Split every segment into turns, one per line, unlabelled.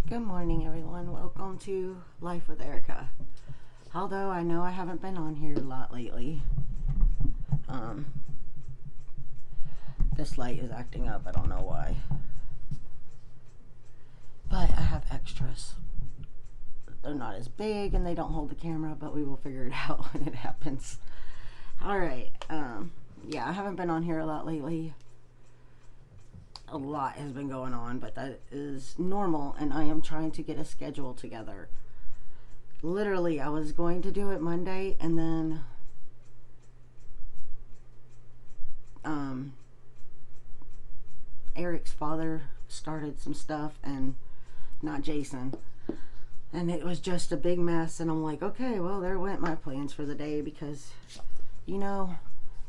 Good morning, everyone. Welcome to Life with Erica. Although I know I haven't been on here a lot lately, um, this light is acting up. I don't know why. But I have extras. They're not as big and they don't hold the camera, but we will figure it out when it happens. Alright, yeah, I haven't been on here a lot lately. A lot has been going on, but that is normal, and I am trying to get a schedule together. Literally, I was going to do it Monday, and then Eric's father started some stuff, and not Jason, and it was just a big mess. And I'm like, okay, well, there went my plans for the day, because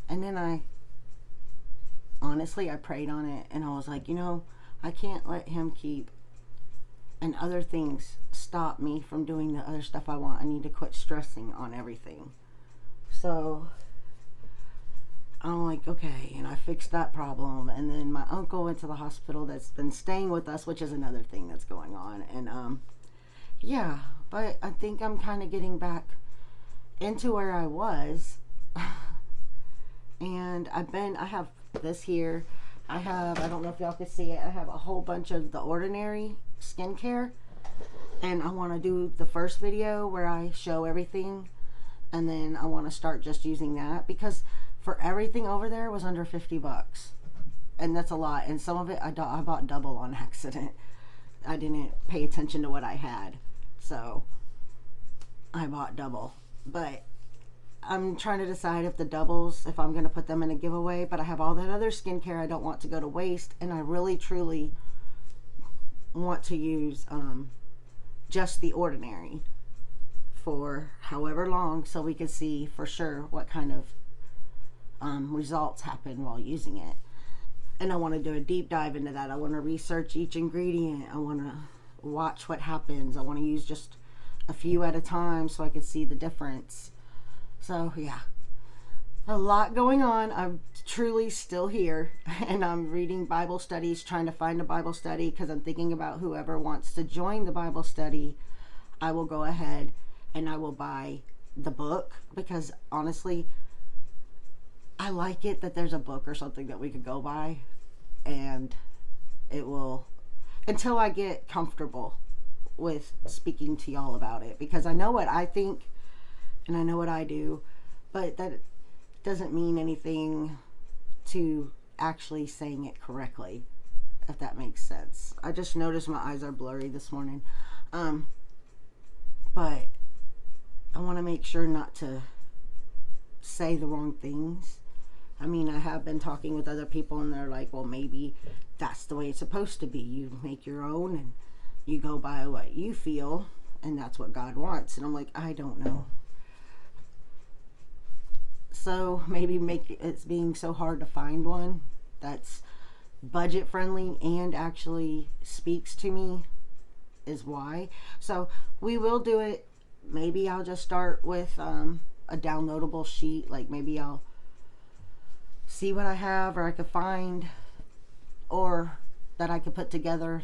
and then I prayed on it, and I was like, I can't let him keep and other things stop me from doing the other stuff I want. I need to quit stressing on everything. So I'm like, okay, and I fixed that problem. And then my uncle went to the hospital that's been staying with us, which is another thing that's going on. And yeah, but I think I'm kind of getting back into where I was. And I have this here. I don't know if y'all can see it, I have a whole bunch of the Ordinary skincare, and I want to do the first video where I show everything, and then I want to start just using that, because for everything over there was under $50, and that's a lot. And some of it I bought double on accident. I didn't pay attention to what I had, so I bought double. But I'm trying to decide if the doubles, if I'm going to put them in a giveaway. But I have all that other skincare I don't want to go to waste, and I really truly want to use just the Ordinary for however long, so we can see for sure what kind of results happen while using it. And I want to do a deep dive into that. I want to research each ingredient. I want to watch what happens. I want to use just a few at a time so I can see the difference. So yeah, a lot going on. I'm truly still here, and I'm reading Bible studies, trying to find a Bible study, because I'm thinking about whoever wants to join the Bible study. I will go ahead and I will buy the book, because honestly, I like it that there's a book or something that we could go by, and it will, until I get comfortable with speaking to y'all about it, because I know what I think and I know what I do, but that doesn't mean anything to actually saying it correctly, if that makes sense. I just noticed my eyes are blurry this morning, but I want to make sure not to say the wrong things. I mean, I have been talking with other people, and they're like, well, maybe that's the way it's supposed to be. You make your own, and you go by what you feel, and that's what God wants. And I'm like, I don't know. So maybe it's being so hard to find one that's budget friendly and actually speaks to me is why. So we will do it. Maybe I'll just start with a downloadable sheet. Like, maybe I'll see what I have, or I could find, or that I could put together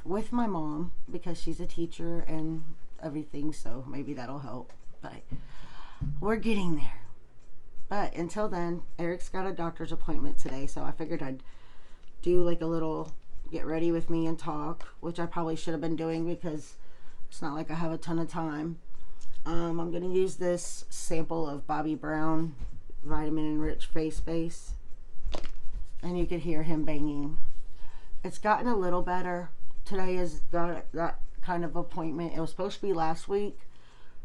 with my mom, because she's a teacher and everything, so maybe that'll help. But we're getting there. But until then, Eric's got a doctor's appointment today, so I figured I'd do like a little get ready with me and talk, which I probably should have been doing, because it's not like I have a ton of time. I'm going to use this sample of Bobbi Brown vitamin enriched face base, and you could hear him banging. It's gotten a little better. Today is that kind of appointment. It was supposed to be last week,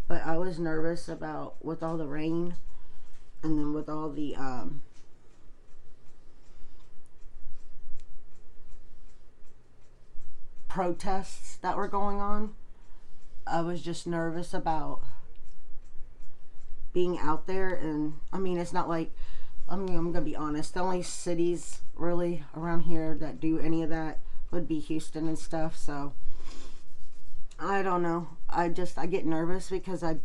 but I was nervous about, with all the rain, and then with all the protests that were going on. I was just nervous about being out there. And I mean, it's not like, I'm gonna be honest, the only cities really around here that do any of that would be Houston and stuff. So I don't know. I get nervous because I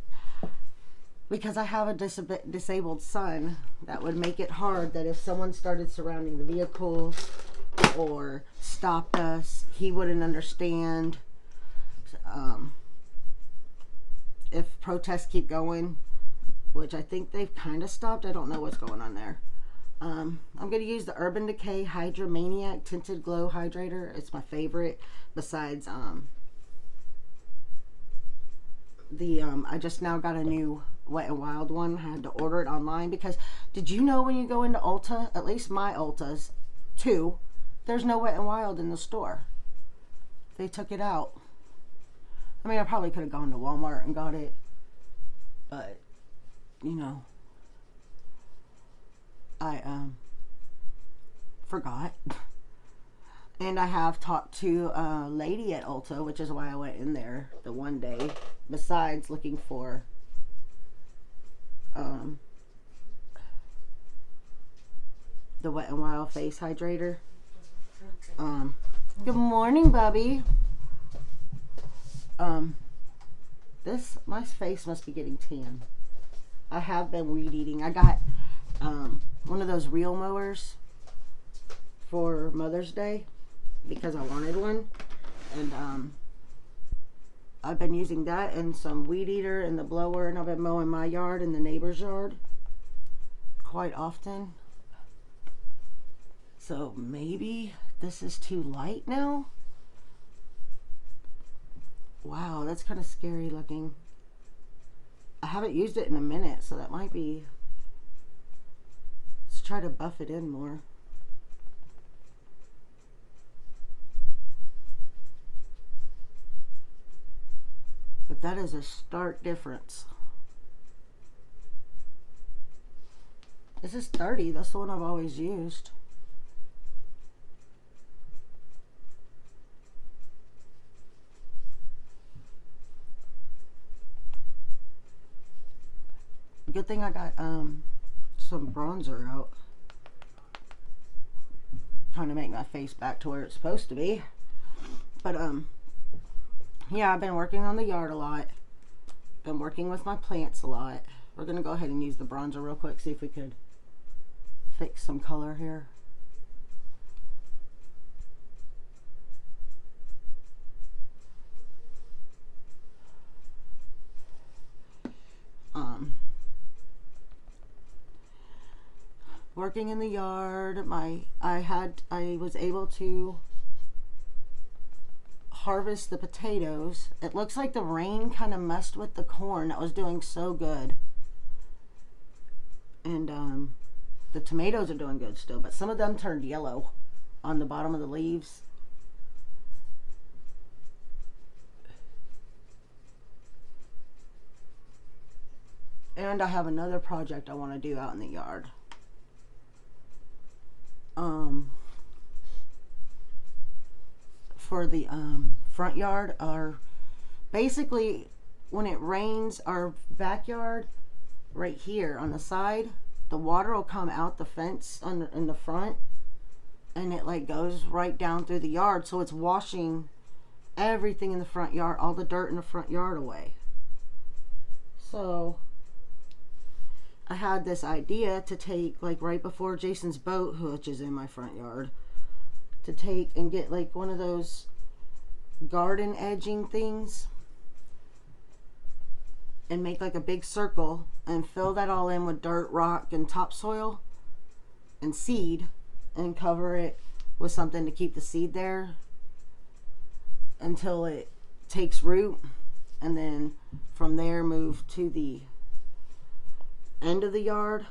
have a disabled son. That would make it hard, that if someone started surrounding the vehicles or stopped us. He wouldn't understand if protests keep going, which I think they've kind of stopped. I don't know what's going on there. I'm going to use the Urban Decay Hydromaniac Tinted Glow Hydrator. It's my favorite besides I just now got a new Wet n Wild one. I had to order it online because did you know when you go into Ulta, at least my Ultas, too, there's no Wet n Wild in the store. They took it out. I mean, I probably could have gone to Walmart and got it, but, you know, I forgot. And I have talked to a lady at Ulta, which is why I went in there the one day, besides looking for the Wet n Wild face hydrator. Good morning, Bubby. My face must be getting tan. I have been weed eating. I got one of those reel mowers for Mother's Day because I wanted one, and I've been using that and some weed eater and the blower, and I've been mowing my yard and the neighbor's yard quite often. So maybe this is too light now. Wow, that's kind of scary looking. I haven't used it in a minute, so that might be... Let's try to buff it in more. But that is a stark difference. This is 30. That's the one I've always used. Good thing I got some bronzer out. Trying to make my face back to where it's supposed to be. But yeah, I've been working on the yard a lot. Been working with my plants a lot. We're gonna go ahead and use the bronzer real quick, see if we could fix some color here. Working in the yard, I was able to harvest the potatoes. It looks like the rain kind of messed with the corn that was doing so good. And the tomatoes are doing good still, but some of them turned yellow on the bottom of the leaves. And I have another project I want to do out in the yard. For the front yard, basically when it rains, our backyard right here on the side, the water will come out the fence in the front, and it like goes right down through the yard, so it's washing everything in the front yard, all the dirt in the front yard away. So I had this idea to take, like right before Jason's boat, which is in my front yard, to take and get like one of those garden edging things and make like a big circle and fill that all in with dirt, rock, and topsoil and seed, and cover it with something to keep the seed there until it takes root, and then from there move to the end of the yard.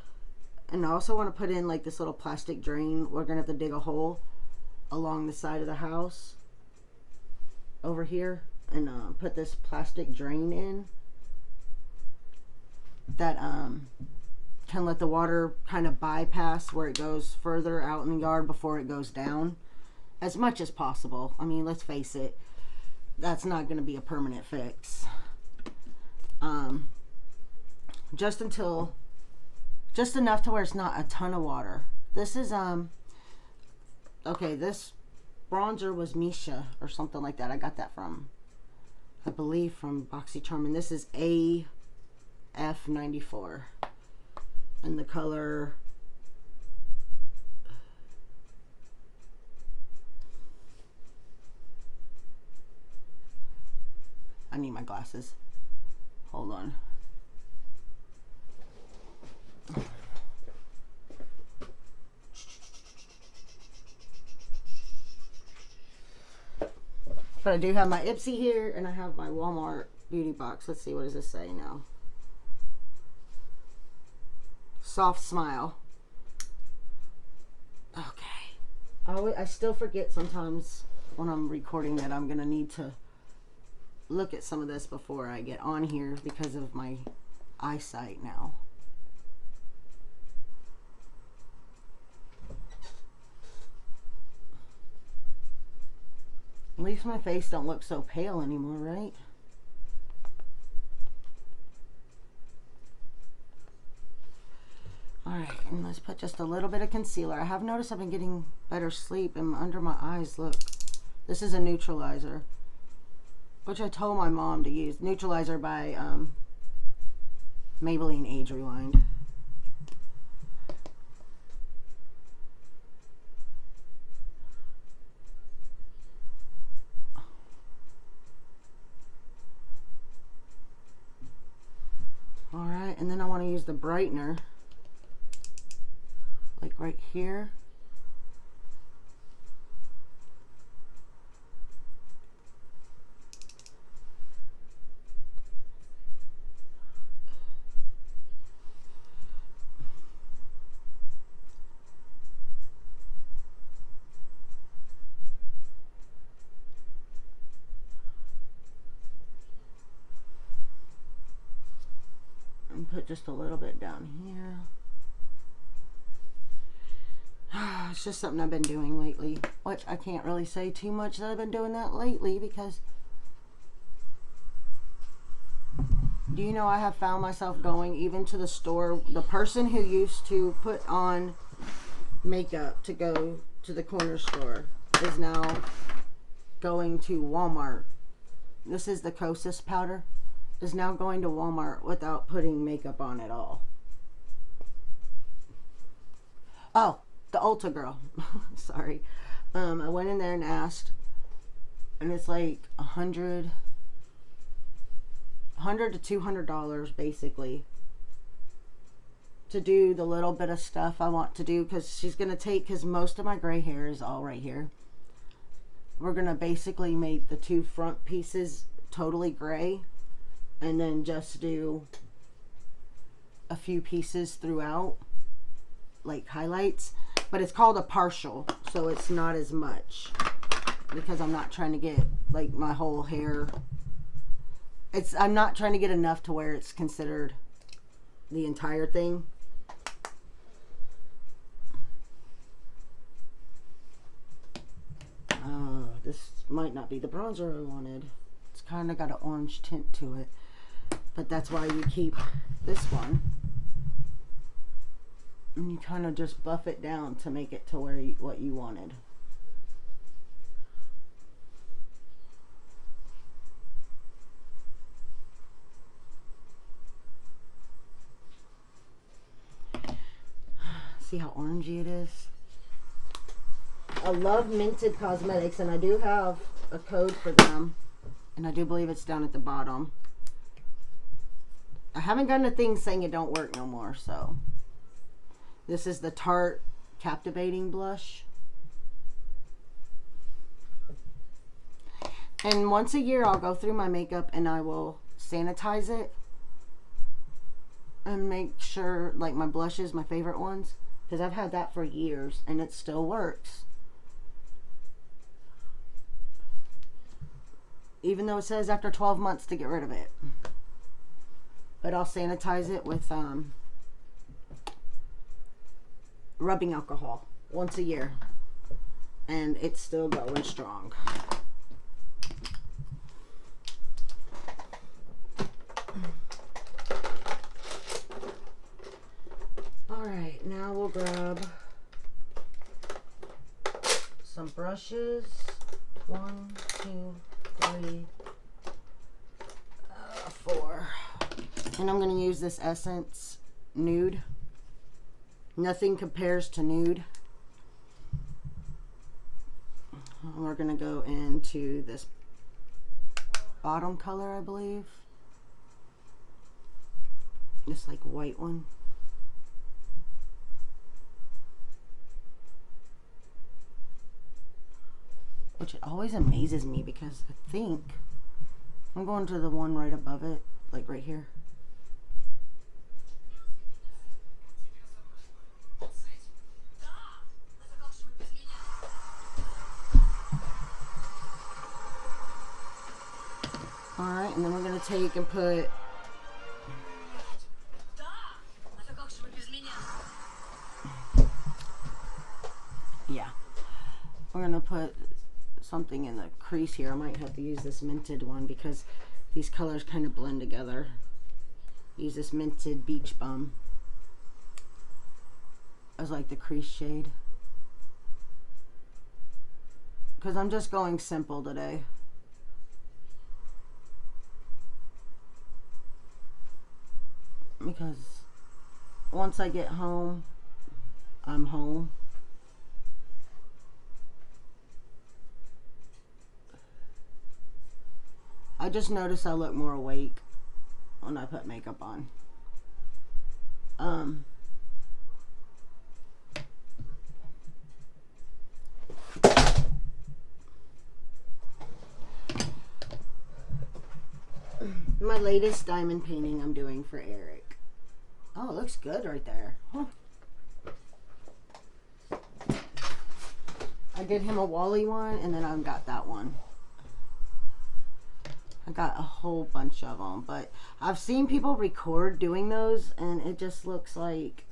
And I also want to put in like this little plastic drain. We're gonna have to dig a hole along the side of the house over here and put this plastic drain in that can let the water kind of bypass where it goes further out in the yard before it goes down as much as possible. I mean, let's face it, that's not going to be a permanent fix. Just enough to where it's not a ton of water. This is okay, this bronzer was Misha or something like that. I got that from, I believe, from BoxyCharm, and this is AF94, and the color need my glasses. Hold on. But I do have my Ipsy here, and I have my Walmart beauty box. Let's see, what does this say now? Soft smile. Okay. I still forget sometimes when I'm recording that I'm going to need to look at some of this before I get on here because of my eyesight now. At least my face don't look so pale anymore, right? Alright, and let's put just a little bit of concealer. I have noticed I've been getting better sleep, and under my eyes, look. This is a neutralizer, which I told my mom to use. Neutralizer by Maybelline Age Rewind. Alright, and then I want to use the brightener, like right here. Put just a little bit down here. It's just something I've been doing lately, which I can't really say too much that I've been doing that lately, because do you know I have found myself going even to the store. The person who used to put on makeup to go to the corner store is now going to Walmart. This is the Kosas powder. Is now going to Walmart without putting makeup on at all. Oh, the Ulta girl. Sorry. I went in there and asked, and it's like $100 to $200 basically to do the little bit of stuff I want to do, because she's going to take, because most of my gray hair is all right here. We're going to basically make the two front pieces totally gray, and then just do a few pieces throughout, like highlights. But it's called a partial, so it's not as much, because I'm not trying to get like my whole hair. I'm not trying to get enough to where it's considered the entire thing. This might not be the bronzer I wanted. It's kind of got an orange tint to it. But that's why you keep this one, and you kind of just buff it down to make it to where what you wanted. See how orangey it is? I love Minted Cosmetics, and I do have a code for them, and I do believe it's down at the bottom. I haven't gotten a thing saying it don't work no more, so. This is the Tarte Captivating Blush. And once a year I'll go through my makeup and I will sanitize it and make sure, like, my blushes, my favorite ones, because I've had that for years and it still works. Even though it says after 12 months to get rid of it. But I'll sanitize it with rubbing alcohol once a year, and it's still going strong. Alright, now we'll grab some brushes. 1, 2, 3, 4. And I'm going to use this Essence Nude. Nothing compares to nude. And we're going to go into this bottom color, I believe. This like white one. Which it always amazes me because I think I'm going to the one right above it, like right here. Alright, and then we're going to take and put we're going to put something in the crease here. I might have to use this minted one because these colors kind of blend together. Use this minted beach bum as like the crease shade. Because I'm just going simple today. Because once I get home, I'm home. I just noticed I look more awake when I put makeup on. My latest diamond painting I'm doing for Eric. Oh, it looks good right there. Huh. I did him a Wally one, and then I got that one. I got a whole bunch of them, but I've seen people record doing those, and it just looks like,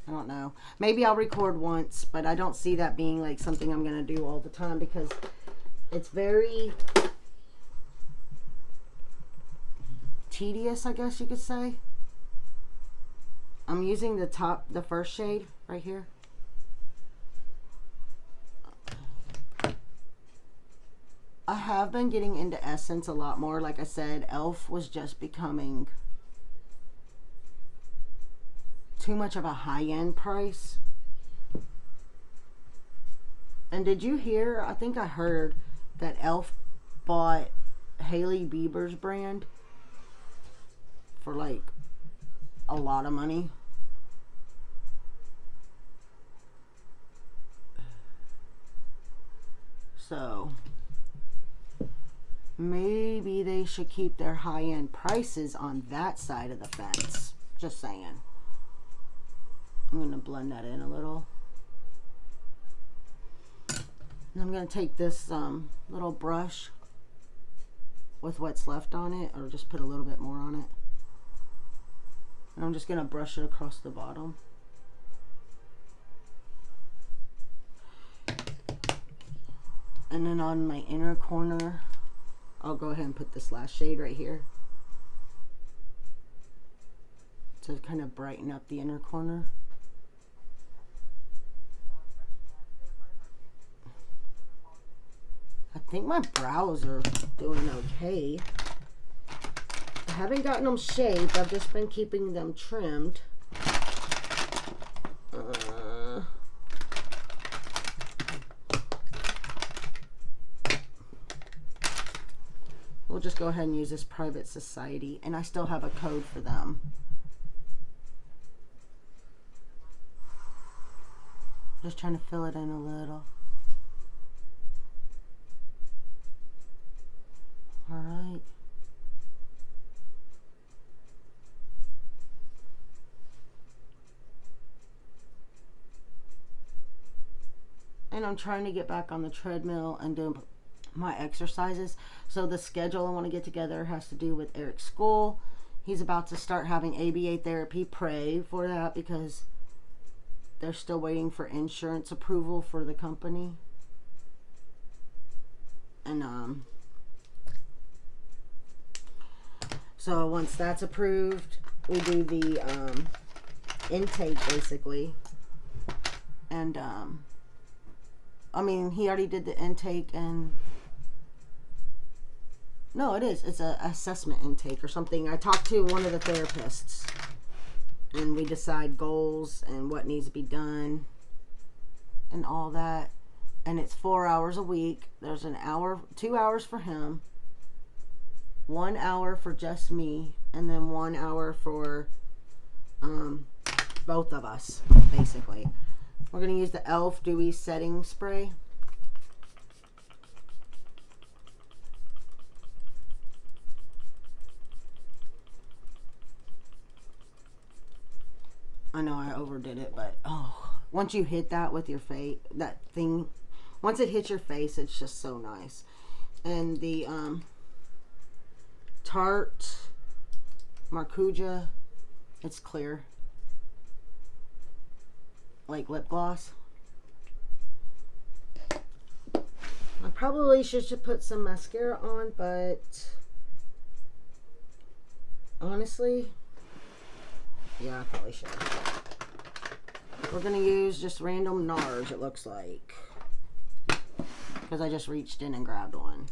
I don't know. Maybe I'll record once, but I don't see that being like something I'm going to do all the time because it's very tedious, I guess you could say. I'm using the first shade right here. I have been getting into Essence a lot more. Like I said, e.l.f. was just becoming too much of a high-end price. And did you hear, I think I heard that e.l.f. bought Hailey Bieber's brand for like a lot of money. So maybe they should keep their high-end prices on that side of the fence. Just saying. I'm going to blend that in a little. And I'm going to take this little brush with what's left on it, or just put a little bit more on it. And I'm just going to brush it across the bottom. And then on my inner corner, I'll go ahead and put this last shade right here to kind of brighten up the inner corner. I think my brows are doing okay. I haven't gotten them shaved. I've just been keeping them trimmed. We'll just go ahead and use this Private Society, and I still have a code for them. Just trying to fill it in a little. All right. And I'm trying to get back on the treadmill and do my exercises. So the schedule I want to get together has to do with Eric's school. He's about to start having ABA therapy. Pray for that because they're still waiting for insurance approval for the company. And so once that's approved, we do the intake basically. And I mean, he already did the intake, and no, it's a assessment intake or something. I talked to one of the therapists, and we decide goals and what needs to be done and all that. And it's 4 hours a week. There's an hour, 2 hours for him, 1 hour for just me, and then 1 hour for both of us, basically. We're going to use the e.l.f. Dewy Setting Spray. I know I overdid it, but once you hit that with your face, that thing, once it hits your face, it's just so nice. And the Tarte Maracuja, it's clear, like lip gloss. I probably should put some mascara on, but honestly, yeah, I probably should. We're going to use just random NARS, it looks like, because I just reached in and grabbed one.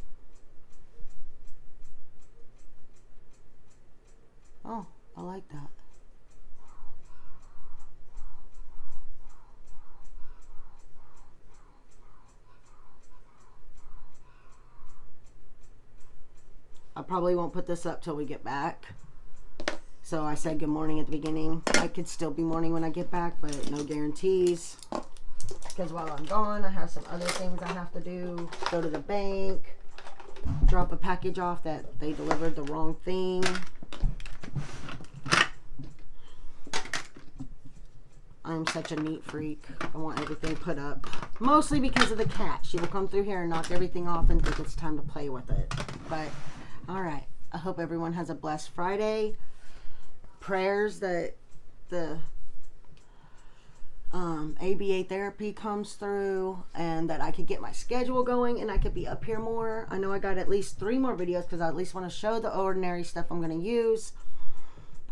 Oh, I like that. I probably won't put this up till we get back. So I said good morning at the beginning. I could still be morning when I get back, but no guarantees. Because while I'm gone, I have some other things I have to do. Go to the bank, drop a package off that they delivered the wrong thing. I'm such a neat freak. I want everything put up. Mostly because of the cat. She will come through here and knock everything off and think it's time to play with it. But, alright. I hope everyone has a blessed Friday. Prayers that the ABA therapy comes through and that I could get my schedule going and I could be up here more. I know I got at least 3 more videos because I at least want to show the ordinary stuff I'm going to use.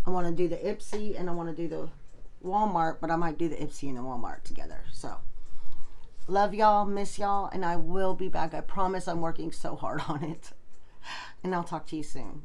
I want to do the Ipsy and I want to do the Walmart, but I might do the Ipsy and the Walmart together. So, love y'all, miss y'all, and I will be back. I promise. I'm working so hard on it. And I'll talk to you soon.